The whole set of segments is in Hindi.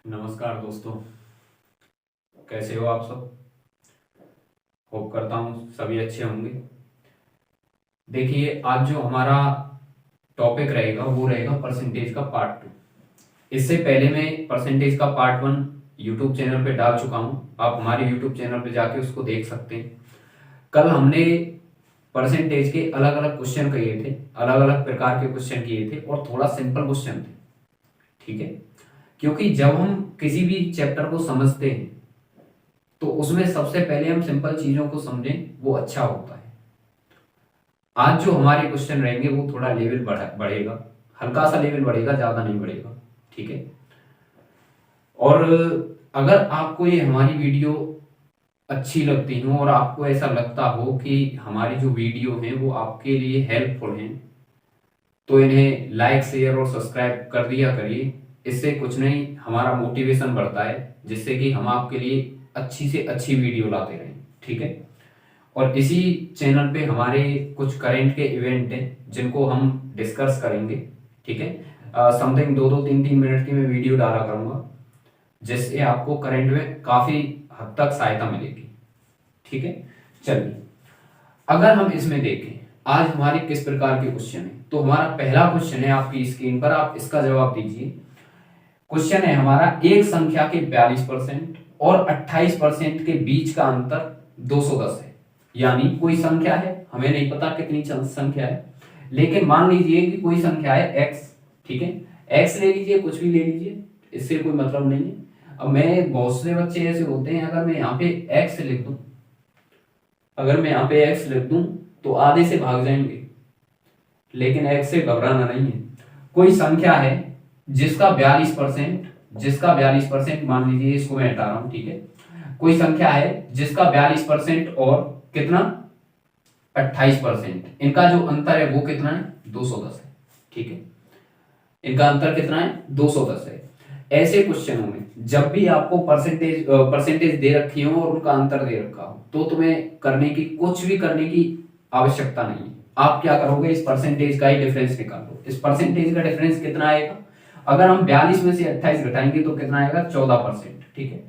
नमस्कार दोस्तों, कैसे हो आप सब। होप करता हूँ सभी अच्छे होंगे। देखिए, आज जो हमारा टॉपिक रहेगा वो रहेगा परसेंटेज का पार्ट 2। इससे पहले मैं परसेंटेज का पार्ट 1 यूट्यूब चैनल पे डाल चुका हूँ। आप हमारे यूट्यूब चैनल पे जाके उसको देख सकते हैं। कल हमने परसेंटेज के अलग अलग क्वेश्चन किए थे, अलग अलग प्रकार के क्वेश्चन किए थे और थोड़ा सिंपल क्वेश्चन थे। ठीक है, क्योंकि जब हम किसी भी चैप्टर को समझते हैं तो उसमें सबसे पहले हम सिंपल चीजों को समझें, वो अच्छा होता है। आज जो हमारे क्वेश्चन रहेंगे वो थोड़ा लेवल बढ़ेगा, हल्का सा लेवल बढ़ेगा, ज्यादा नहीं बढ़ेगा। ठीक है, और अगर आपको ये हमारी वीडियो अच्छी लगती हो और आपको ऐसा लगता हो कि हमारी जो वीडियो है वो आपके लिए हेल्पफुल है, तो इन्हें लाइक शेयर और सब्सक्राइब कर दिया करिए। इससे कुछ नहीं, हमारा मोटिवेशन बढ़ता है, जिससे कि हम आपके लिए अच्छी से अच्छी वीडियो लाते रहें। ठीक है, और इसी चैनल पे हमारे कुछ करंट के इवेंट हैं जिनको हम डिस्कस करेंगे। ठीक है, समथिंग 2-2 3-3 मिनट की मैं वीडियो डाला करूंगा, जिससे आपको करंट में काफी हद तक सहायता मिलेगी। ठीक है, चलिए, अगर हम इसमें देखें आज हमारे किस प्रकार के क्वेश्चन है, तो हमारा पहला क्वेश्चन है आपकी स्क्रीन पर, आप इसका जवाब दीजिए। क्वेश्चन है हमारा, एक संख्या के 42% और 28% के बीच का अंतर 210 है। यानी कोई संख्या है, हमें नहीं पता कितनी संख्या है, लेकिन मान लीजिए कि कोई संख्या है x। ठीक है, x ले लीजिए, कुछ भी ले लीजिए, इससे कोई मतलब नहीं है। अब मैं, बहुत से बच्चे ऐसे होते हैं, अगर मैं यहाँ पे x लिख दूं, अगर मैं यहाँ पे x लिख दूं तो आधे से भाग जाएंगे, लेकिन x से घबराना नहीं है। कोई संख्या है जिसका 42%, मान लीजिए, इसको मैं हटा रहा हूं। ठीक है, कोई संख्या है जिसका 42% और कितना 28%, इनका जो अंतर है वो कितना है 210 है। ठीक है, इनका अंतर कितना है 210 है। ऐसे क्वेश्चनों में जब भी आपको परसेंटेज दे रखी हो और उनका अंतर दे रखा हो, तो तुम्हें करने की, कुछ भी करने की आवश्यकता नहीं है। आप क्या करोगे, इस परसेंटेज का ही डिफरेंस निकाल लो। इस परसेंटेज का डिफरेंस कितना आएगा, अगर हम 42 में से 28 घटाएंगे तो कितना आएगा 14%। ठीक है,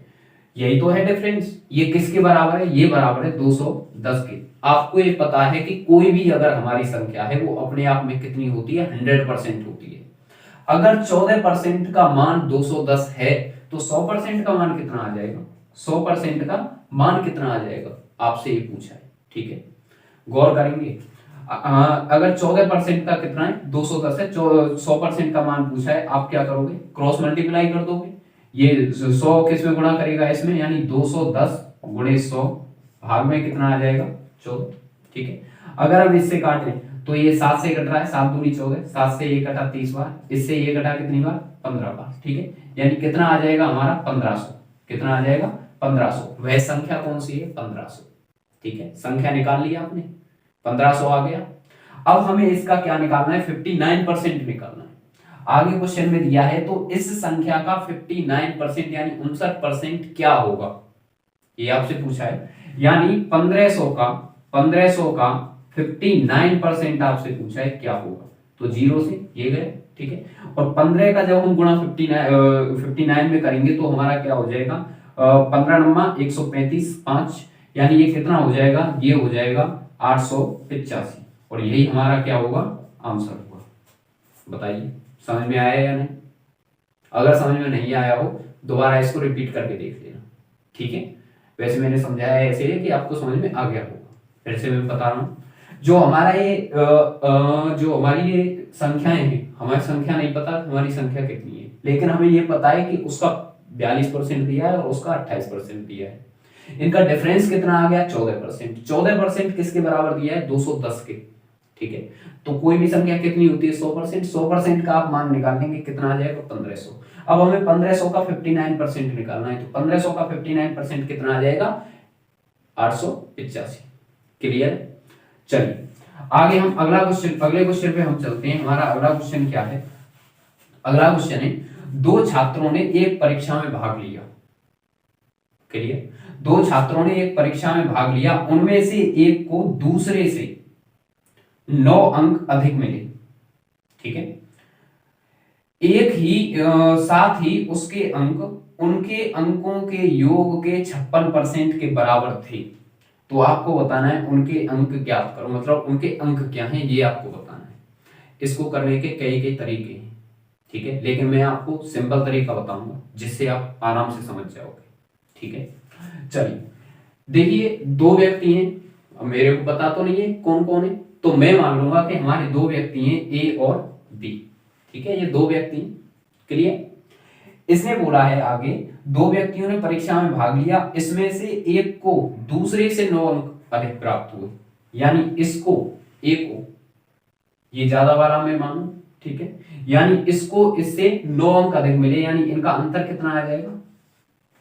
यही तो है डिफरेंस। ये किसके बराबर है, ये बराबर है 210 के। आपको ये पता है कि कोई भी अगर हमारी संख्या है वो अपने आप में कितनी होती है, 100% होती है। अगर 14% का मान 210 है तो 100% का मान कितना आ जाएगा, 100% का मान कितना आ जाएगा, आपसे ये पूछा है। ठीक है, गौर करेंगे। अगर 14% का कितना है 210 है, 100% का मान पूछा है, आप क्या करोगे, क्रॉस मल्टीप्लाई कर दोगे। ये 100 किस में गुणा करेगा, इसमें, यानी 210 गुणे 100, भाग में कितना आ जाएगा 14। ठीक है, अगर हम इससे काटें तो ये 7 से कट रहा है, 7 दूनी 14, 7 से ये कटा 30 बार, इससे ये कटा कितनी बार 15 बार। ठीक है, यानी कितना आ जाएगा हमारा 1500। कितना आ जाएगा 1500। वह संख्या कौन सी है, 1500। ठीक है, संख्या निकाल लिया आपने, 1500 आ गया। अब हमें इसका क्या निकालना है, 59% निकालना है। आगे क्वेश्चन में दिया है, तो इस संख्या का 59% यानी 59% क्या होगा, ये आपसे पूछा है। यानी 1500 का 59% आपसे पूछा है क्या होगा, तो 0 से ये गए। ठीक है, और 15 का जब हम गुणा 59 में करेंगे तो हमारा क्या हो जाएगा, 15 नम्मा 135, 5, यानी ये कितना हो जाएगा, ये हो जाएगा 885। और यही हमारा क्या होगा, आंसर होगा। बताइए समझ में आया या नहीं। अगर समझ में नहीं आया हो, दोबारा इसको रिपीट करके देख लेना। ठीक है, वैसे मैंने समझाया है ऐसे कि आपको समझ में आ गया होगा। फिर से मैं बता रहा हूं, जो हमारा ये जो हमारी ये संख्याएं हैं, हमारी संख्या नहीं पता हमारी संख्या कितनी है, लेकिन हमें ये पता है कि उसका 42% दिया है और उसका 28% दिया है। इनका डिफरेंस कितना आ गया 14%। 14% किसके बराबर दिया है, 210 के। ठीक है, तो कोई भी संख्या कितनी होती है 100%। 100% का आप मान निकालेंगे, कितना आ जाएगा 1500। अब हमें 1500 का 59% निकालना है, तो 1500 का 59% कितना आ जाएगा 885। क्लियर। चलिए आगे हम अगले क्वेश्चन पे हम चलते हैं। हमारा अगला क्वेश्चन क्या है, अगला क्वेश्चन है, दो छात्रों ने एक परीक्षा में भाग लिया। क्लियर, दो छात्रों ने एक परीक्षा में भाग लिया, उनमें से एक को दूसरे से 9 अंक अधिक मिले। ठीक है, एक ही साथ ही उसके अंक उनके अंकों के योग के 56% के बराबर थे। तो आपको बताना है उनके अंक ज्ञात करो, मतलब उनके अंक क्या हैं ये आपको बताना है। इसको करने के कई कई तरीके हैं, ठीक है, लेकिन मैं आपको सिंपल तरीका बताऊंगा जिससे आप आराम से समझ जाओगे, ठीक है। चलिए देखिए, दो व्यक्ति हैं, अब मेरे को पता तो नहीं है कौन कौन है, तो मैं मान लूंगा कि हमारे दो व्यक्ति हैं ए और बी, ठीक है, ये दो व्यक्ति। क्लियर। इसने बोला है आगे, दो व्यक्तियों ने परीक्षा में भाग लिया, इसमें से एक को दूसरे से 9 अंक अधिक प्राप्त हुए, यानी इसको एक को ये ज्यादा वाला मैं मानू, ठीक है, यानी इसको इससे 9 अंक अधिक मिले, यानी इनका अंतर कितना आ जाएगा,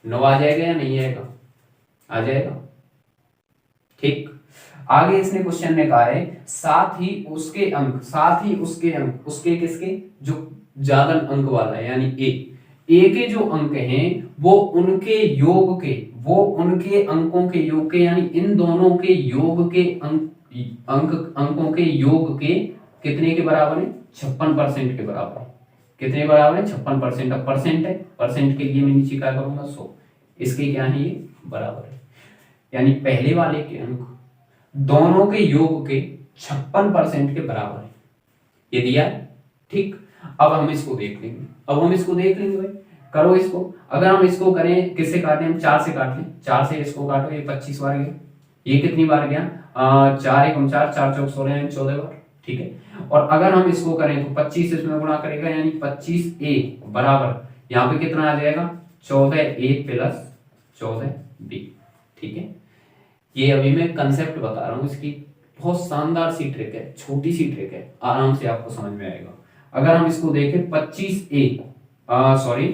9 आ जाएगा या नहीं आएगा, आ जाएगा, ठीक। आगे इसने क्वेश्चन में कहा है साथ ही उसके अंक, साथ ही उसके अंक, उसके किसके, जो ज्यादा अंक वाला है, यानी ए के जो अंक हैं वो उनके योग के, वो उनके अंकों के योग के, यानी इन दोनों के योग के अंकों के योग के कितने के बराबर है, 56% के बराबर है। कितने बराबर है, 56%। अब परसेंट है, परसेंट के लिए मैं नीचे क्या करूंगा, 100, इसके क्या है, ये बराबर है, यानी पहले वाले के अंक दोनों के योग के 56% के बराबर है, ये दिया है, ठीक। अब हम इसको देख लेंगे, अब हम इसको देख लेंगे भाई, करो इसको। अगर हम इसको करें, किससे काटें, हम 4 से काट लें, 4 से इसको काटो, ये 25 बार गया, ये कितनी बार गया, 4 1 4, 4 चौक 16, यानी 14 बार, ठीक है। और अगर हम इसको करें तो 25 इसमें गुणा करेगा, यानी 25 ए बराबर यहाँ पे कितना आ जाएगा, 14 ए प्लस 14 बी, ठीक है। ये अभी मैं कंसेप्ट बता रहा हूँ, इसकी बहुत शानदार सी ट्रिक है, छोटी सी ट्रिक है, आराम से आपको समझ में आएगा। अगर हम इसको देखें 25 ए, सॉरी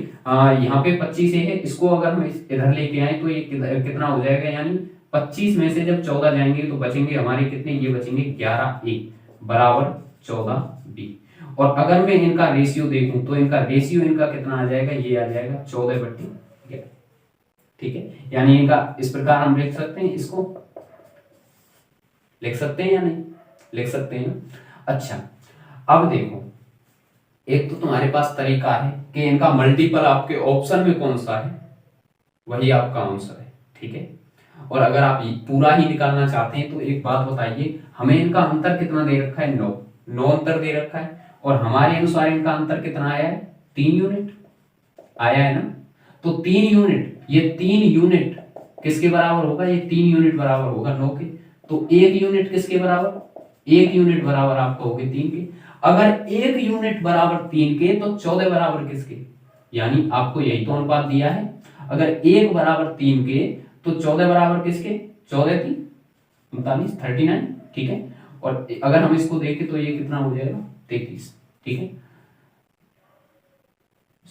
यहाँ पे 25 ए है, इसको अगर हम इधर लेके आए तो ये कितना हो जाएगा, यानी 25 में से जब 14 जाएंगे तो बचेंगे हमारे कितने, ये बचेंगे 11 ए बराबर 14 बी। और अगर मैं इनका रेशियो देखूं तो इनका रेशियो इनका कितना आ जाएगा, ये आ जाएगा 14/11, ठीक है। यानी इनका इस प्रकार हम लिख सकते हैं, इसको लिख सकते हैं या नहीं, लिख सकते हैं ना। अच्छा अब देखो, एक तो तुम्हारे पास तरीका है कि इनका मल्टीपल आपके ऑप्शन में कौन सा है वही आपका आंसर है, ठीक है। और अगर आप पूरा ही निकालना चाहते हैं तो एक बात बताइए, हमें इनका अंतर कितना दे रखा है, 9 अंतर दे रखा है, और हमारे अनुसार इनका अंतर कितना आया है, 3 यूनिट आया है ना। तो 3 यूनिट, ये 3 यूनिट किसके बराबर होगा, ये 3 यूनिट बराबर होगा 9 के। तो 1 यूनिट किसके बराबर, 1 यूनिट बराबर आपका होगा 3 के। अगर 1 यूनिट बराबर 3 के तो 14 बराबर किसके, यानी आपको यही तो अनुपात दिया है, अगर 1 बराबर 3 के तो 14 बराबर किसके, 14 3 39, 39, ठीक है। और अगर हम इसको देखें तो ये कितना हो जाएगा, 33, ठीक है,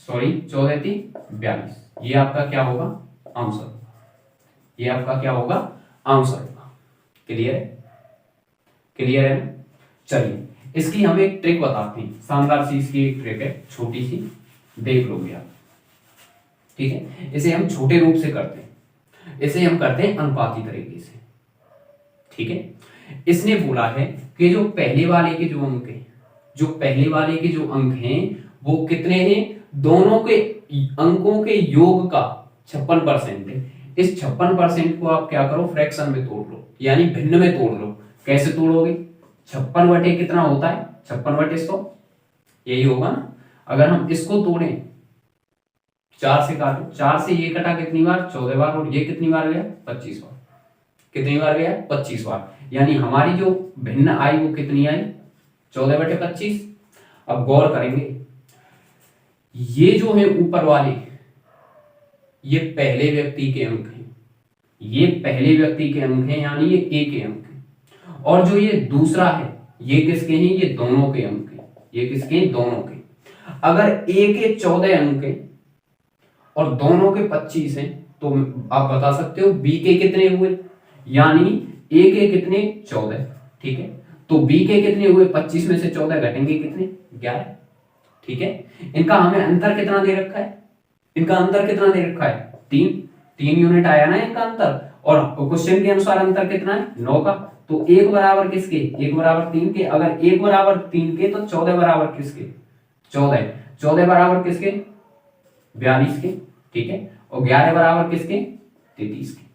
सॉरी 14 3 42, ये आपका क्या होगा, आंसर, ये आपका क्या होगा, आंसर होगा। क्लियर है, क्लियर है। चलिए इसकी हम एक ट्रिक बताते हैं, शानदार सी इसकी एक ट्रिक है, छोटी सी, देख लोगे आप, ठीक है। इसे हम छोटे रूप से करते हैं, इसे हम करते हैं अनुपाती तरीके से, ठीक है। इसने बोला है कि जो पहले वाले के जो अंक हैं, जो पहले वाले के जो अंक हैं वो कितने हैं, दोनों के अंकों के योग का 56% है। इस 56% को आप क्या करो, फ्रैक्शन में तोड़ लो, यानी भिन्न में तोड़ लो। कैसे तोड़ोगे, 56 बटे कितना होता है, 56 बटे 100, यही होगा ना। अगर हम इसको तोड़ें, 4 से काटो, 4 से ये कटा कितनी बार, 14 बार, और ये कितनी बार गया, 25 बार। कितनी बार गया, 25 बार, यानी हमारी जो भिन्न आई वो कितनी आई, 14/25। अब गौर करेंगे, ये जो है ऊपर वाले, ये पहले व्यक्ति के अंक हैं, ये पहले व्यक्ति के अंक हैं, यानी ये ए के अंक हैं। और जो ये दूसरा है ये किसके हैं, ये दोनों के अंक हैं, ये किसके, दोनों के। अगर ए के 14 अंक हैं और दोनों के 25 हैं तो आप बता सकते हो बी के कितने हुए, यानी ए के कितने, 14, ठीक है। तो बी के कितने हुए, 25 में से 14 घटेंगे कितने, 11, ठीक है। इनका हमें अंतर कितना दे रखा है, इनका अंतर कितना दे रखा है, 3 यूनिट आया ना इनका अंतर, और क्वेश्चन के अनुसार अंतर कितना है, 9 का। तो 1 बराबर किसके, 1 बराबर 3 के। अगर 1 बराबर 3 के तो 14 बराबर किसके, 14 14 बराबर किसके, 42 के, ठीक है, और 11 बराबर किसके, 33 के।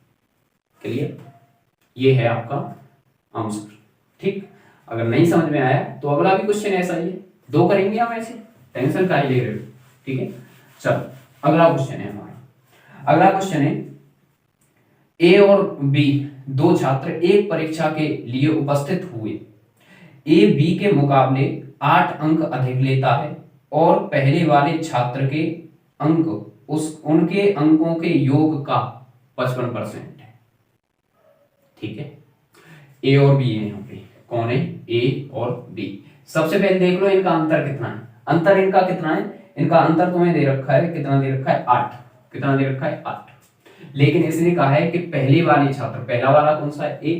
क्लियर, ये है आपका आंसर। ठीक, अगर नहीं समझ में आया तो अगला भी क्वेश्चन ऐसा ही है, 2 करेंगे हम ऐसे, टेंशन का ही ले रहे हो। ठीक है, चलो अगला क्वेश्चन है हमारा। अगला क्वेश्चन है, ए और बी दो छात्र एक परीक्षा के लिए उपस्थित हुए। ए बी के मुकाबले 8 अंक अधिक लेता है और पहले वाले छात्र के अंक उनके अंकों के योग का 55% है। ठीक है, ए और बी है, यहाँ पे कौन है, ए और बी। सबसे पहले देख लो इनका अंतर कितना है। अंतर इनका कितना है, इनका अंतर तुम्हें दे रखा है, कितना दे रखा है, 8। कितना दे रखा है, 8। लेकिन इसने कहा है कि पहले वाले छात्र, पहला वाला कौन सा है, ए,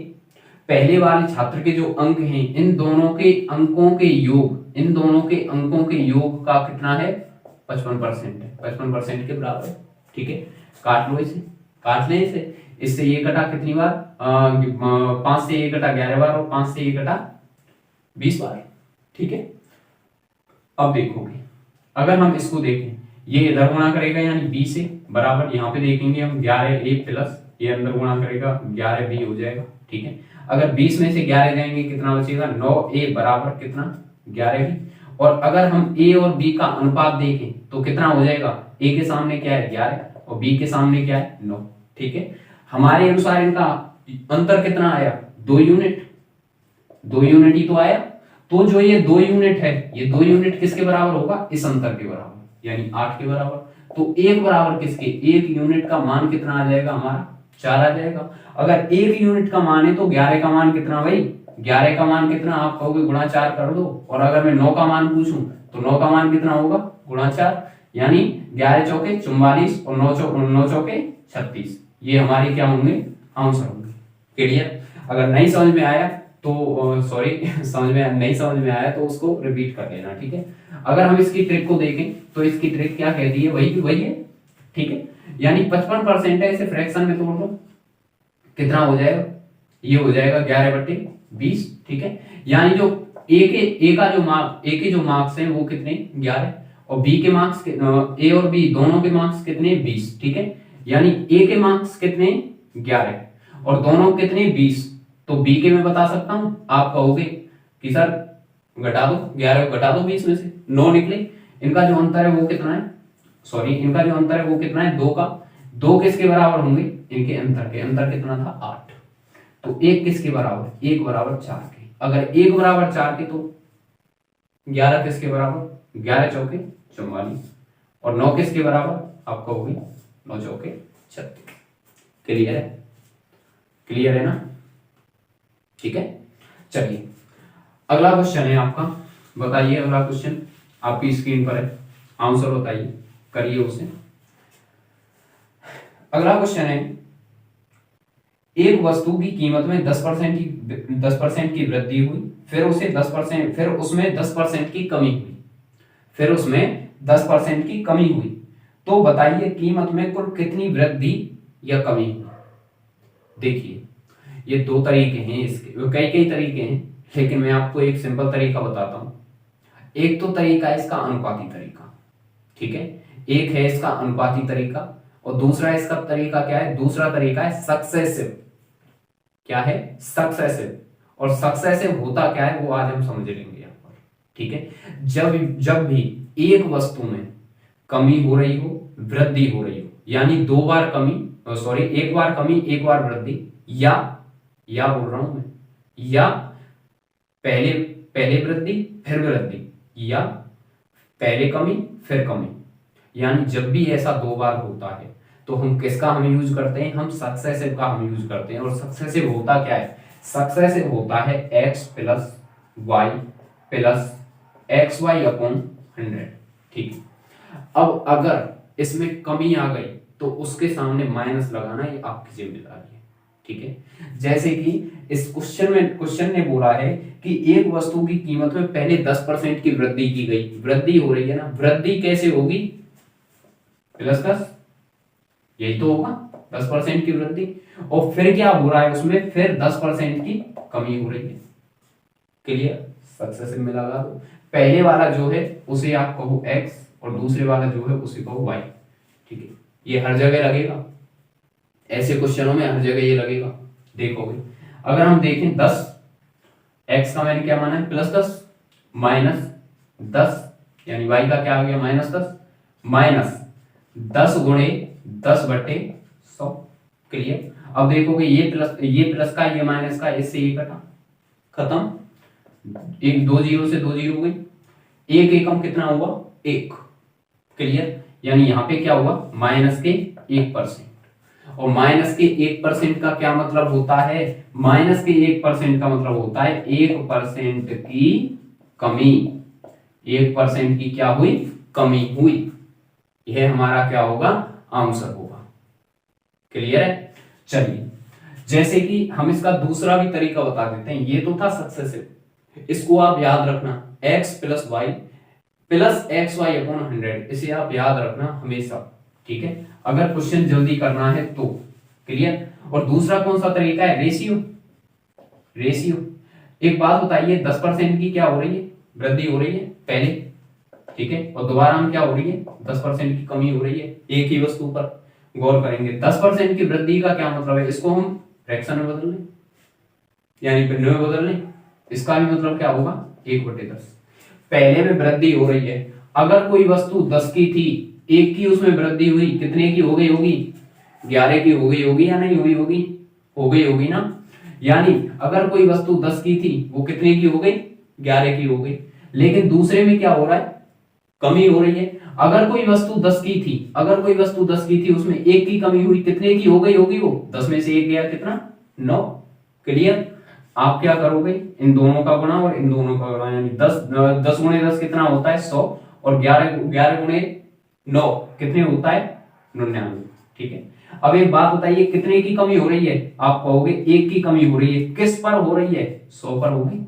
पहले वाले छात्र के जो अंक हैं, इन दोनों के अंकों के योग, इन दोनों के अंकों के योग का कितना है, 55% है, 55% के बराबर है। ठीक है, काट लो इसे, काट ले इसे, इससे ये कटा कितनी बार, 5 से ये कटा 11 बार और 5 से ये कटा 20 बार। ठीक है, अब देखोगे अगर हम इसको देखें, ये इधर गुणा करेगा यानी बी से बराबर, यहाँ पे देखेंगे हम 11 ए प्लस ये अंदर गुणा करेगा 11 बी हो जाएगा। ठीक है, अगर 20 में से 11 जाएंगे कितना बचेगा, 9 ए बराबर कितना, 11 बी। और अगर हम ए और बी का अनुपात देखें तो कितना हो जाएगा, ए के सामने क्या है 11 और बी के सामने क्या है 9। ठीक है, हमारे अनुसार इनका अंतर कितना आया, 2 यूनिट, 2 यूनिट ही तो आया। तो जो ये 2 यूनिट है, ये 2 यूनिट किसके बराबर होगा, इस अंतर के बराबर, यानी 8 के बराबर। तो 1 बराबर किसके, 1 यूनिट का मान कितना आ जाएगा हमारा, 4 आ जाएगा। अगर 1 यूनिट का मान है तो 11 का मान कितना भाई, 11 का मान कितना, आप कहोगे गुणा 4 कर दो। और अगर मैं 9 का मान पूछूं तो 9 का मान कितना होगा, गुणा 4, यानी 11 चौके 44 और 9 चौके 36। ये हमारे क्या होंगे, आंसर होंगे। क्लियर, अगर नहीं समझ में आया तो सॉरी नहीं समझ में आया तो उसको रिपीट कर लेना। ठीक है, अगर हम इसकी ट्रिक को देखें तो इसकी ट्रिक क्या कहती है, वही है। ठीक है, यानी 55% है, इसे फ्रैक्शन में तोड़ दो, कितना हो जाएगा, ये हो जाएगा 11/20। ठीक है, यानी जो ए के जो मार्क्स हैं वो कितने, 11, और बी के मार्क्स, ए और बी दोनों के मार्क्स कितने, 20। ठीक है, यानी ए के मार्क्स कितने, 11 और दोनों कितने, 20। तो बी के मैं बता सकता हूं, आप कहोगे कि सर घटा दो, 11 घटा दो 20 में से, 9 निकले। इनका जो अंतर है वो कितना है, सॉरी इनका जो अंतर है वो कितना है, 2 का। 2 किसके बराबर होंगे, इनके अंतर कितना था, 8। तो 1 किसके बराबर, 1 बराबर 4 के। अगर 1 बराबर 4 के तो 11 किसके बराबर, 11 चौके 44 और 9 किसके बराबर, आप कहोगे 9 चौके 36। क्लियर है, क्लियर है ना। ठीक है, चलिए अगला क्वेश्चन है आपका, बताइए अगला क्वेश्चन आपकी स्क्रीन पर है, आंसर बताइए, करिए उसे। अगला क्वेश्चन है, एक वस्तु की कीमत में 10% की वृद्धि हुई, फिर उसमें 10% की कमी हुई, फिर उसमें 10% की कमी हुई, तो बताइए कीमत में कुल कितनी वृद्धि या कमी हुई। देखिए ये 2 तरीके हैं, इसके कई तरीके हैं, लेकिन मैं आपको एक सिंपल तरीका बताता हूं। एक तो तरीका है इसका अनुपाती तरीका, ठीक है, एक है इसका अनुपाती तरीका और दूसरा इसका तरीका क्या है, दूसरा तरीका है सक्सेसिव। क्या है, सक्सेसिव। और सक्सेसिव होता क्या है वो आज हम समझ लेंगे यहाँ पर। ठीक है, जब भी एक वस्तु में कमी हो रही हो, वृद्धि हो रही हो, यानी 2 बार कमी, सॉरी 1 बार कमी 1 बार वृद्धि, या बोल रहा हूं मैं, या पहले वृद्धि फिर वृद्धि, या पहले कमी फिर कमी, यानी जब भी ऐसा 2 बार होता है तो हम किसका हम यूज करते हैं, हम सक्सेसिव का हम यूज करते हैं। और सक्सेसिव होता क्या है, सक्सेसिव होता है x plus y plus x y upon 100। ठीक है, अब अगर इसमें कमी आ गई तो उसके सामने माइनस लगाना ये आपकी जिम्मेदारी है। ठीक है, जैसे कि इस क्वेश्चन ने बोला है कि एक वस्तु की कीमत में पहले 10% की वृद्धि की गई, वृद्धि हो रही है ना, वृद्धि कैसे होगी, +10, यही तो होगा 10% की वृद्धि, और फिर क्या हो रहा है उसमें, फिर 10% की कमी हो रही है। क्लियर, सक्सेसिव में लगा दो। पहले वाला जो है उसे आप कहो x और दूसरे वाला जो है उसी को y। ठीक है, ये हर जगह लगेगा, ऐसे क्वेश्चनों में हर जगह ये लगेगा। देखोगे अगर हम देखें 10, x का मैंने क्या माना है +10 -10, यानी y का क्या आ गया -10, -10 गुणे 10/100। क्लियर। अब देखोगे ये प्लस का ये माइनस का, इससे ये कटा, खत्म। एक 2 जीरो से 2 जीरो गई, एक एकम कितना हुआ 1। क्लियर। यानी यहाँ पे क्या हुआ -1%। और -1% का क्या मतलब होता है, -1% का मतलब होता है 1% की कमी, 1% की क्या हुई, कमी हुई। यह हमारा क्या होगा, आंसर होगा। क्लियर है। चलिए, जैसे कि हम इसका दूसरा भी तरीका बता देते हैं। ये तो था सक्सेसिव, इसको आप याद रखना, x + y + xy/100, इसे आप याद रखना हमेशा। ठीक है, अगर क्वेश्चन जल्दी करना है तो। क्लियर। और दूसरा कौन सा तरीका है, रेशियो। एक बात बताइए, 10% की क्या हो रही है, वृद्धि हो रही है पहले। ठीक है, और दोबारा हम क्या हो रही है, 10% की कमी हो रही है, एक ही वस्तु पर गौर करेंगे। 10% की वृद्धि का क्या मतलब है, इसको हम फ्रैक्शन में बदल लें, यानी भिन्न में बदल लें। इसका भी मतलब क्या होगा, 1/10। पहले में वृद्धि हो रही है, अगर कोई वस्तु 10 की थी, एक की उसमें वृद्धि हुई, कितने की हो गई होगी, 11 की हो गई होगी या नहीं हुई होगी, हो गई होगी ना। यानी अगर कोई वस्तु 10 की थी, वो कितने की हो गई, 11 की हो गई। लेकिन दूसरे में क्या हो रहा है, कमी हो रही है। अगर कोई वस्तु 10 की थी, उसमें एक की कमी हुई, कितने की हो गई होगी, वो 10 में से एक गया, कितना, 9। क्लियर। आप क्या करोगे, इन दोनों का गुणा और इन दोनों का गुणा, यानी 10 गुणे 10 कितना होता है 100, और 11 गुणे 9 कितने होता है 99। ठीक है। अब एक बात बताइए, कितने की कमी हो रही है, आप कहोगे एक की कमी हो रही है, किस पर हो रही है, 100 पर होगी।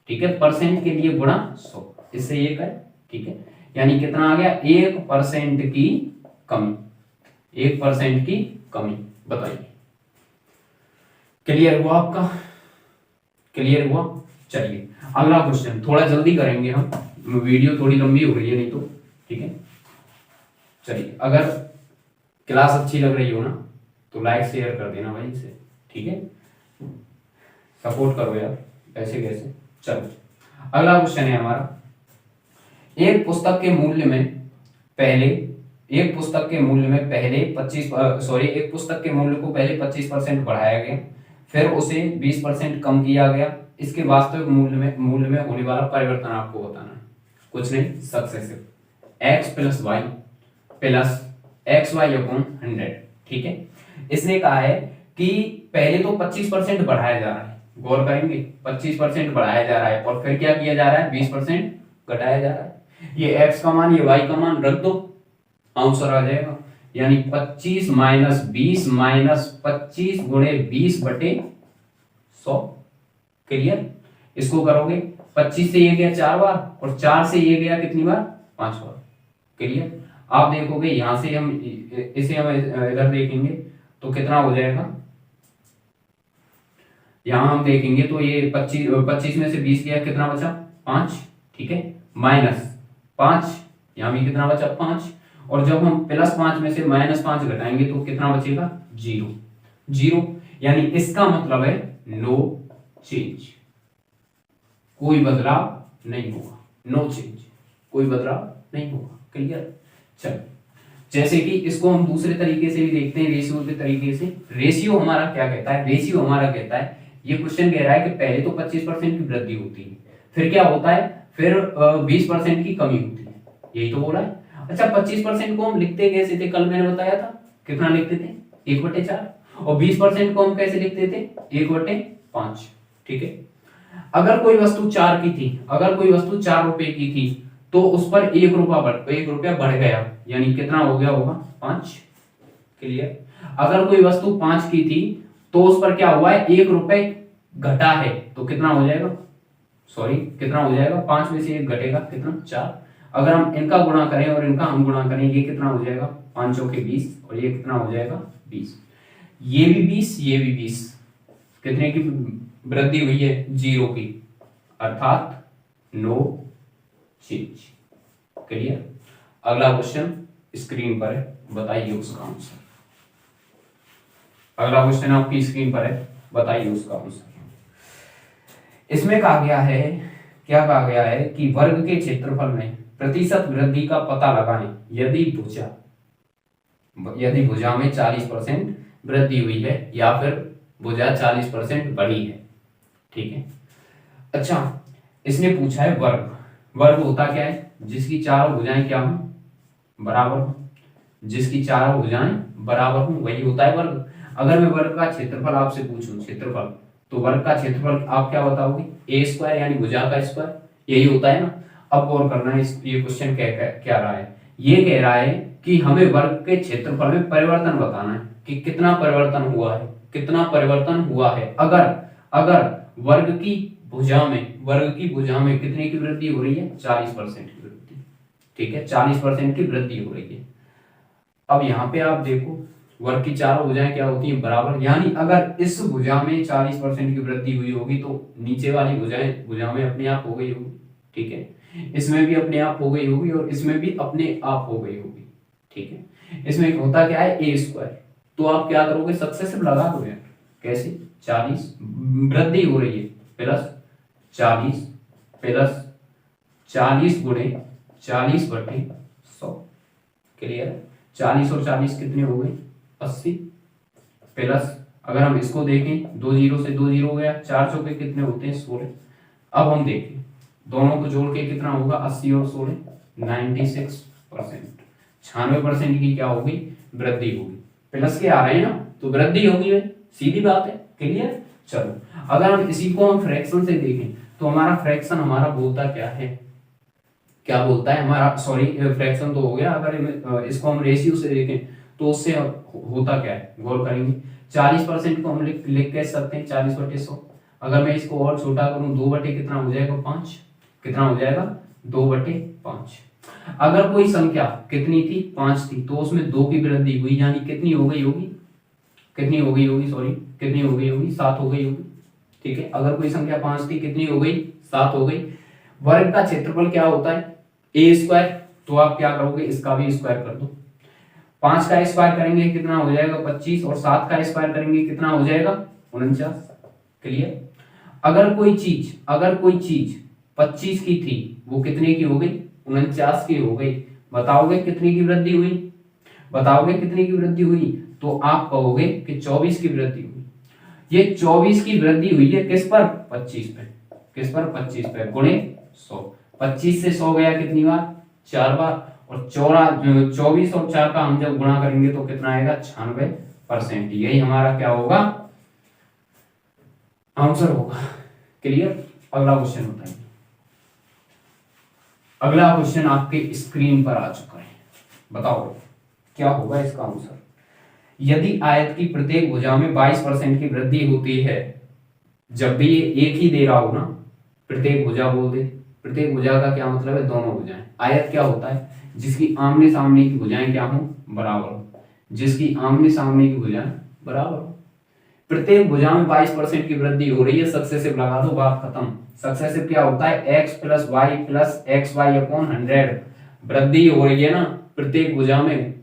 ठीक है, परसेंट के लिए गुणा 100, इससे ये कर। ठीक है, यानी कितना आ गया, 1% की कमी, 1% की कमी। बताइए, क्लियर हुआ आपका, क्लियर हुआ। चलिए अगला क्वेश्चन, थोड़ा जल्दी करेंगे हम, वीडियो थोड़ी लंबी हो रही है नहीं तो। ठीक है, चलिए, अगर क्लास अच्छी लग रही हो ना तो लाइक शेयर कर देना भाई इसे। ठीक है, सपोर्ट करो यार, ऐसे कैसे। चलो अगला क्वेश्चन है हमारा, एक पुस्तक के मूल्य में पहले 25% बढ़ाया गया, फिर उसे 20% कम किया गया, इसके वास्तविक मूल्य में होने वाला परिवर्तन आपको बताना है। कुछ नहीं, सक्सेसिव, x + y + xy/100। ठीक है, इसने कहा है कि पहले तो 25% बढ़ाया जा रहा है, गौर करेंगे 25% बढ़ाया जा रहा है, और फिर क्या किया जा रहा है, 20% घटाया जा रहा है। ये x का मान, ये y का मान रख दो, आंसर आ जाएगा। यानी 25 - 20 - 25 गुणे 20/100। क्लियर। इसको करोगे, 25 से ये गया 4 बार, और 4 से ये गया कितनी बार, 5 बार। क्लियर। आप देखोगे यहां से हम इसे हम इधर देखेंगे तो कितना हो जाएगा, यहां हम देखेंगे तो ये 25 में से 20 गया, कितना बचा, 5। ठीक है, -5, यहां भी कितना बचा, 5। और जब हम +5 में से -5 घटाएंगे तो कितना बचेगा, 0। यानी इसका मतलब है नो चेंज, कोई बदलाव नहीं होगा, नो चेंज, कोई बदलाव नहीं होगा। क्लियर। चलो, जैसे कि इसको हम दूसरे तरीके से भी देखते हैं, रेशियो के तरीके से। रेशियो हमारा क्या कहता है, रेशियो हमारा कहता है, ये क्वेश्चन कह रहा है कि पहले तो 25% की वृद्धि होती है, फिर क्या होता है, फिर 20% की कमी होती है, यही तो बोला है। अच्छा, 25% को हम लिखते कैसे थे, कल मैंने बताया था, कितना लिखते थे, 1/4। और 20% को हम कैसे लिखते थे, 1/5। ठीक है, अगर कोई वस्तु 4 की थी, अगर कोई वस्तु 4 रुपए की थी, तो उस पर 1 रुपया बढ़ गया, यानी कितना हो गया होगा, 5। क्लियर। अगर कोई वस्तु 5 की थी तो उस पर क्या हुआ है, 1 रुपए घटा है, तो कितना हो जाएगा, कितना हो जाएगा, 5 में से 1 घटेगा, कितना, 4। अगर हम इनका गुणा करें और इनका हम गुणा करें, ये कितना हो जाएगा, 5 चौके 20, और ये कितना हो जाएगा, 20। ये भी 20, ये भी 20, कितने की वृद्धि हुई है, 0 की, अर्थात नो चेंज। क्लियर। अगला क्वेश्चन स्क्रीन पर है, बताइए उसका आंसर। अगला क्वेश्चन आपकी स्क्रीन पर है, बताइए उसका आंसर। इसमें कहा गया है, क्या कहा गया है कि वर्ग के क्षेत्रफल में प्रतिशत वृद्धि का पता लगाएं यदि भुजा में 40% वृद्धि हुई है या फिर भुजा 40% बढ़ी है। ठीक है, अच्छा इसने पूछा है वर्ग। वर्ग होता क्या है? जिसकी चारों भुजाएं क्या हो? बराबर हो। जिसकी चारों भुजाएं बराबर हो वही होता है वर्ग। अगर मैं वर्ग का क्षेत्रफल आपसे पूछूं, क्षेत्रफल, तो वर्ग का क्षेत्रफल आप क्या बताओगे? ए स्क्वायर यानी भुजा का स्क्वायर, यही होता है ना। अब गौर करना है, ये क्वेश्चन क्या रहा है? ये कह रहा है कि हमें वर्ग के क्षेत्रफल में परिवर्तन बताना है कि कितना परिवर्तन हुआ है, कितना परिवर्तन हुआ है। अगर अगर वर्ग की भुजा में कितने की वृद्धि हो रही है? 40% की वृद्धि। ठीक है, 40% की वृद्धि हो रही है। अब यहाँ पे आप देखो, वर्ग की चारों भुजाएं क्या होती हैं? बराबर। यानी अगर इस भुजा में 40% की वृद्धि हुई होगी तो नीचे वाली भुजा में अपने आप हो गई होगी। ठीक है, इसमें भी अपने आप हो गई होगी और इसमें भी अपने आप हो गई होगी। ठीक है, इसमें होता क्या है? ए स्क्वायर। तो आप क्या करोगे? सक्सेसिव लगा दो यार। कैसे? 40 वृद्धि हो रही है प्लस 40 प्लस 40 गुणे 40/100। क्लियर? 40 और 40 कितने हो गए? 80 प्लस, अगर हम इसको देखें, 2 जीरो से 2 जीरो हो गया, 4 चौके कितने होते हैं? 16। अब हम देखें दोनों को जोड़ के कितना होगा? 80 और 16 96%। 96% की क्या होगी? वृद्धि होगी। प्लस के आ रहे हैं ना, तो वृद्धि होगी भाई, सीधी बात है। क्लियर? चलो, अगर हम इसी को हम फ्रैक्शन से देखें तो हमारा फ्रैक्शन हमारा बोलता क्या है? क्या बोलता है हमारा? सॉरी, फ्रैक्शन तो हो गया। अगर इसको हम रेशियो से देखें तो उससे होता क्या है? गौर करेंगे। 40% को हम लिख कह सकते हैं 40/100। अगर मैं इसको और छोटा करूं, 2 बटे कितना हो जाएगा? 5। कितना हो जाएगा? 2/5। अगर कोई संख्या कितनी थी? 5 थी, तो उसमें 2 की वृद्धि हुई, यानी कितनी हो गई होगी? कितनी हो गई होगी? सॉरी, कितनी हो गई होगी? 7 हो गई होगी। ठीक है, अगर कोई संख्या 5 थी, कितनी हो गई? 7 हो गई। वर्ग का क्षेत्रफल क्या होता है? ए स्क्वायर। तो आप क्या करोगे? इसका भी स्क्वायर कर दो। 5 का स्क्वायर करेंगे कितना हो जाएगा? 25। और 7 का स्क्वायर करेंगे कितना हो जाएगा? 49। क्लियर? अगर कोई चीज 25 की थी, वो कितने की हो गई? 49 की हो गई। बताओगे कितनी की वृद्धि हुई? बताओगे कितनी की वृद्धि हुई? तो आप कहोगे कि 24 की वृद्धि हुई। ये 24 की वृद्धि हुई है किस पर? 25 पे। किस पर? 25 पे, गुणे 100। 25 से 100 गया कितनी बार? 4 बार। और 24 और 4 का हम जब गुणा करेंगे तो कितना आएगा? 96%। यही हमारा क्या होगा? आंसर होगा। क्लियर? अगला क्वेश्चन बताइए। अगला क्वेश्चन आपके स्क्रीन पर आ चुका है, बताओ क्या होगा इसका आंसर। यदि आयत की प्रत्येक भुजा में 22% की वृद्धि होती है, जब भी ये एक ही दे रहा हो ना, प्रत्येक भुजा बोल दे। प्रत्येक भुजा का क्या मतलब है? दोनों भुजाएं। आयत क्या होता है? जिसकी आमने सामने की भुजाएं क्या हो? बराबर हो। जिसकी आमने सामने की भुजाएं बराबर हो। प्रत्येक भुजा में 22% की वृद्धि हो रही है, सक्सेसिव लगा दो, बात खत्म। सक्सेसिव क्या होता है? x + y + xy/100। वृद्धि हो रही है ना प्रत्येक भुजा में,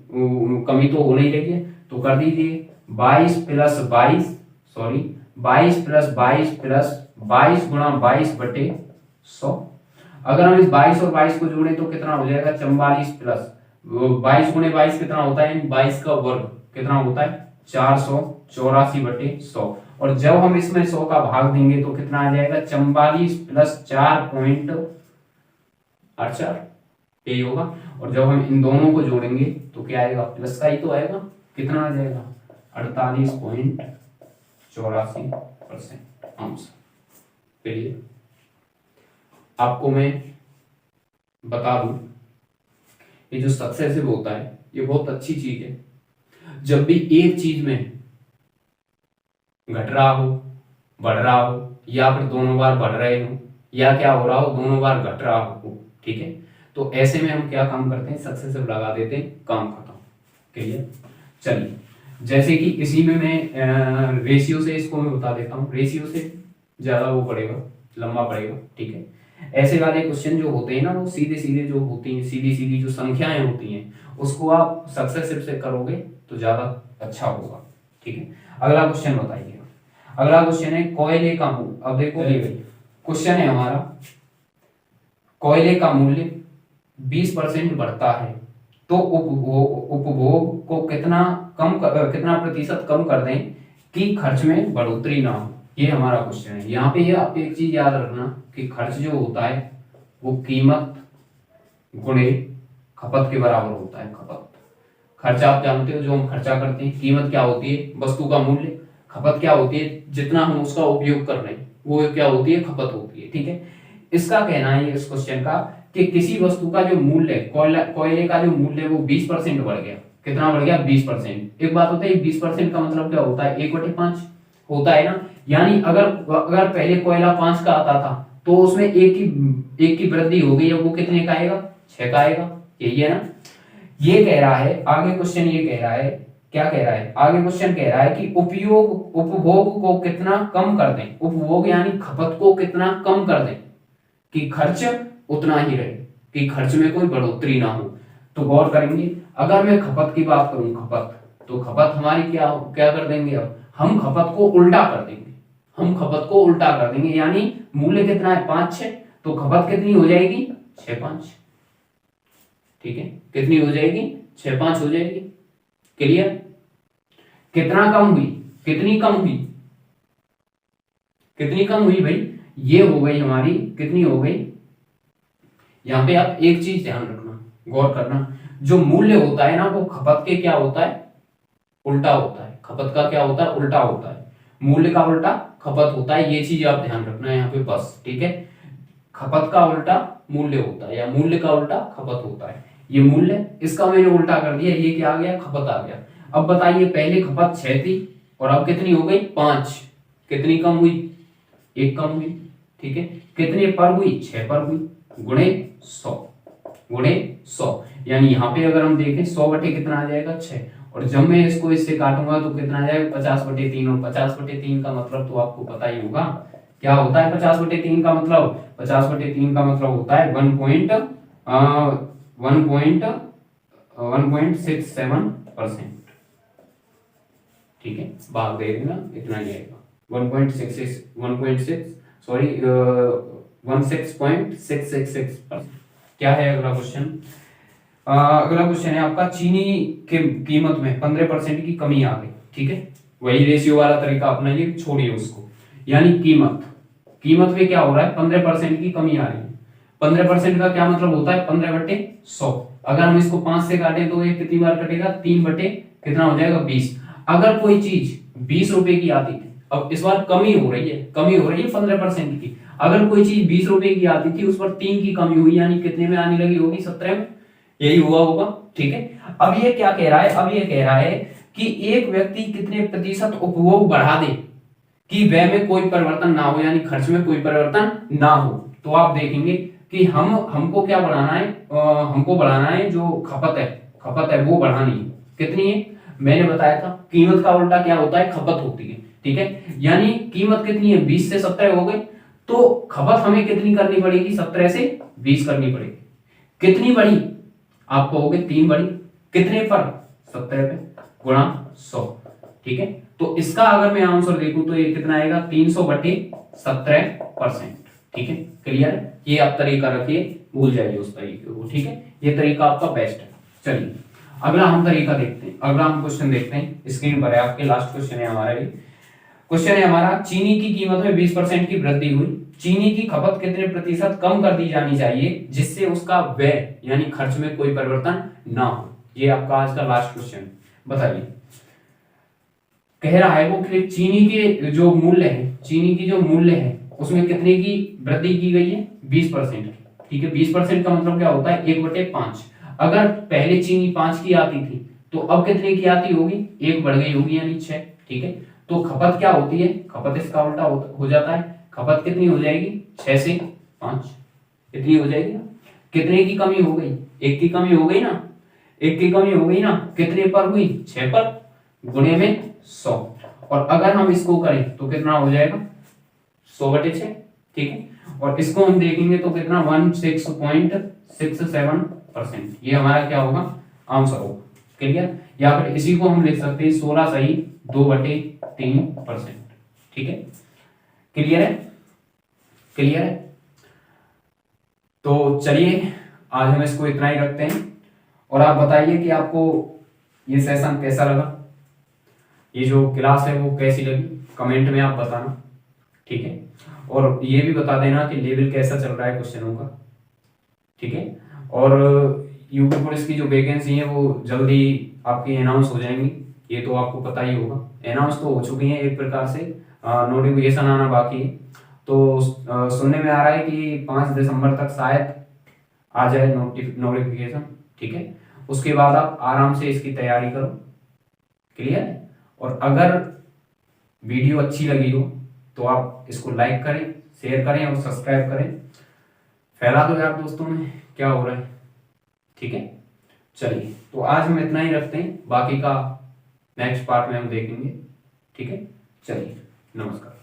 कमी तो हो नहीं रही है, तो कर दीजिए 22 + 22, सॉरी 22 + 22 + 22 गुणा 22/100। अगर हम इस 22 और 22 को जोड़ें तो कितना हो जाएगा? 44 प्लस 22 गुणे 22 कितना होता है? 22 का वर्ग कितना होता है? 484/100। और जब हम इसमें 100 का भाग देंगे तो कितना आ जाएगा? 44 + 4.84 यही होगा। और जब हम इन दोनों को जोड़ेंगे तो क्या आएगा? प्लस का ही तो आएगा। कितना आ जाएगा? 48.84% आंसर। चलिए आपको मैं बता दूं, ये जो सक्सेसिव होता है ये बहुत अच्छी चीज है। जब भी एक चीज में घट रहा हो, बढ़ रहा हो, या फिर दोनों बार बढ़ रहे हो, या क्या हो रहा हो? दोनों बार घट रहा हो। ठीक है, तो ऐसे में हम क्या काम करते हैं? सक्सेसिव लगा देते हैं, काम खत्म। क्लियर? चलिए, जैसे कि इसी में मैं रेशियो से इसको मैं बता देता हूँ। रेशियो से ज्यादा वो पड़ेगा, लंबा पड़ेगा। ठीक है, ऐसे वाले क्वेश्चन जो होते हैं ना, वो सीधे सीधे जो होती हैं, सीधी सीधी जो संख्याएं होती हैं, उसको आप सक्सेसिव से करोगे तो ज्यादा अच्छा होगा। ठीक है, अगला क्वेश्चन बताइए। अगला क्वेश्चन है कोयले का मूल्य। अब देखो क्वेश्चन है हमारा, कोयले का मूल्य 20% बढ़ता है तो उपभोग को कितना प्रतिशत कम कर दें कि खर्च में बढ़ोतरी ना हो। ये हमारा क्वेश्चन है। यहाँ पे आप एक चीज याद रखना कि खर्च जो होता है वो कीमत गुणे खपत के बराबर होता है। खपत, खर्च आप जानते हो, जो हम खर्चा करते हैं। कीमत क्या होती है? वस्तु का मूल्य। खपत क्या होती है? जितना हम उसका उपयोग कर रहे हैं, वो क्या होती है? खपत होती है। ठीक है, इसका कहना है इस क्वेश्चन का कि किसी वस्तु का जो मूल्य, कोयले का जो मूल्य है वो 20% बढ़ गया। कितना बढ़ गया? 20%। एक बात होता है 20% का मतलब क्या होता है? 1/5 होता है ना। यानी अगर पहले कोयला 5 का आता था तो उसमें एक की वृद्धि हो गई है, वो कितने का आएगा? 6 का आएगा। यही है ना। ये कह रहा है आगे क्वेश्चन, ये कह रहा है, क्या कह रहा है आगे क्वेश्चन? कह रहा है कि उपभोग को कितना कम कर दें। उपभोग यानी खपत को कितना कम कर दें कि खर्च उतना ही रहे, कि खर्च में कोई बढ़ोतरी ना हो। तो गौर करेंगे, अगर मैं खपत की बात करूं, खपत, तो खपत हमारी क्या क्या कर देंगे? अब हम खपत को उल्टा कर देंगे। हम खपत को उल्टा कर देंगे, यानी मूल्य कितना है? 5-6, तो खपत कितनी हो जाएगी? 6-5। ठीक है, कितनी हो जाएगी? 6-5 हो जाएगी। क्लियर? कितना कम हुई? कितनी कम हुई? कितनी कम हुई भाई? ये हो गई हमारी, कितनी हो गई? यहां पे आप एक चीज ध्यान रखना, गौर करना, जो मूल्य होता है ना वो खपत के क्या होता है? उल्टा होता है। खपत का क्या होता है? उल्टा होता है। मूल्य का उल्टा खपत होता है। ये चीज आप ध्यान रखना है यहाँ पे बस। ठीक है, खपत का उल्टा मूल्य होता है, या मूल्य का उल्टा खपत होता है। ये मूल्य, इसका मैंने उल्टा कर दिया, ये क्या आ गया? खपत आ गया। अब बताइए, पहले खपत 6 थी और अब कितनी हो गई? 5। कितनी कम हुई? 1 कम हुई। ठीक है, कितने पर हुई? 6 पर हुई। गुणे 100, गुणे 100, यानी यहाँ पे अगर हम देखें 100 बटे कितना आ जाएगा? 6। और जब मैं इसको इससे काटूंगा तो कितना आ जाएगा? 50/3। और 50/3 का मतलब तो आपको पता ही होगा क्या होता है। 50/3 का मतलब, 50/3 का मतलब होता है 1.67%। ठीक है, भाग दे देना, इतना ही आएगा। 16.666%। क्या है अगला क्वेश्चन? अगला क्वेश्चन है आपका, चीनी के कीमत में 15% की कमी आ गई। ठीक है, वही रेशियो वाला तरीका अपनाइए, छोड़िए उसको। यानी कीमत में क्या हो रहा है? 15% की कमी आ रही है। 15% का क्या मतलब होता है? 15/100। अगर हम इसको 5 से काटें तो ये कितनी बार कटेगा? 3 बटे कितना हो जाएगा? 20। अगर कोई चीज 20 रुपए की आती थी, अब इस बार कमी हो रही है 15% की। अगर कोई चीज 20 रुपए की आती थी, उस पर 3 की कमी हुई, यानी कितने में आने लगी होगी? 17 में। यही हुआ होगा। ठीक है, अब ये क्या कह रहा है? अब ये कह रहा है कि एक व्यक्ति कितने प्रतिशत उपभोग बढ़ा दे कि व्यय में कोई परिवर्तन ना हो, यानी खर्च में कोई परिवर्तन ना हो। तो आप देखेंगे कि हमको क्या बढ़ाना है? हमको बढ़ाना है जो खपत है वो बढ़ानी है। कितनी है? मैंने बताया था कीमत का उल्टा क्या होता है? खपत होती है। ठीक है, यानी कीमत कितनी है? 20 से 17 हो गई, तो खपत हमें कितनी करनी पड़ेगी? 17 से 20 करनी पड़ेगी। कितनी बढ़ी? आप कहोगे 3 बढ़ी। कितने पर? 17 पे, गुणा 100। ठीक है, तो इसका अगर मैं आंसर देखूं तो ये कितना आएगा? 300/17%। ठीक है, क्लियर? ये आप तरीका रखिए, भूल जाइए उस तरीके को। ठीक है, ये तरीका आपका बेस्ट है। चलिए अगला हम तरीका देखते हैं, अगला हम क्वेश्चन देखते हैं। स्क्रीन पर है आपके, लास्ट क्वेश्चन है हमारा। ये क्वेश्चन है हमारा, चीनी की कीमत में 20% की वृद्धि हुई, चीनी की खपत कितने प्रतिशत कम कर दी जानी चाहिए जिससे उसका व्यय यानी खर्च में कोई परिवर्तन ना हो। ये आपका आज का लास्ट क्वेश्चन। बताइए, कह रहा है वो कि चीनी के जो मूल्य है, चीनी की जो मूल्य है उसमें कितने की वृद्धि की गई है? 20% की। ठीक है, 20% का मतलब क्या होता है? 1/5। अगर पहले चीनी 5 की आती थी तो अब कितने की आती होगी? 1 बढ़ गई होगी, यानी 6। ठीक है, तो खपत क्या होती है? खपत इसका उल्टा हो जाता है। खपत कितनी हो जाएगी? 6 से 5 इतनी हो जाएगी ना। कितने की कमी हो गई? 1 की कमी हो गई ना। 1 की कमी हो गई ना। कितने पर हुई? 6 पर, गुणे में 100। और अगर हम इसको करें तो कितना हो जाएगा? 100/6। ठीक है, और इसको हम देखेंगे तो कितना 16.67%, ये हमारा क्या होगा, आंसर होगा। क्लियर? या फिर इसी को हम लिख सकते हैं 16 सही 2/3%। ठीक है, क्लियर है? क्लियर है? तो चलिए आज हम इसको इतना ही रखते हैं, और आप बताइए कि आपको ये सेशन कैसा लगा, ये जो क्लास है वो कैसी लगी, कमेंट में आप बताना। ठीक है, और ये भी बता देना कि लेवल कैसा चल रहा है क्वेश्चनों का। ठीक है, और यूपी पुलिस की जो वैकेंसी है वो जल्दी आपकी अनाउंस हो जाएंगी, ये तो आपको पता ही होगा। अनाउंस तो हो चुकी है एक प्रकार से, नोटिफिकेशन आना बाकी है। तो सुनने में आ रहा है कि 5 दिसंबर तक शायद आ जाए नोटिफिकेशन। ठीक है, उसके बाद आप आराम से इसकी तैयारी करो। क्लियर है? और अगर वीडियो अच्छी लगी हो तो आप इसको लाइक करें, शेयर करें और सब्सक्राइब करें, फैला दो यार दोस्तों में, क्या हो रहा है। ठीक है, चलिए तो आज हम इतना ही रखते हैं, बाकी का नेक्स्ट पार्ट में हम देखेंगे। ठीक है, चलिए, नमस्कार।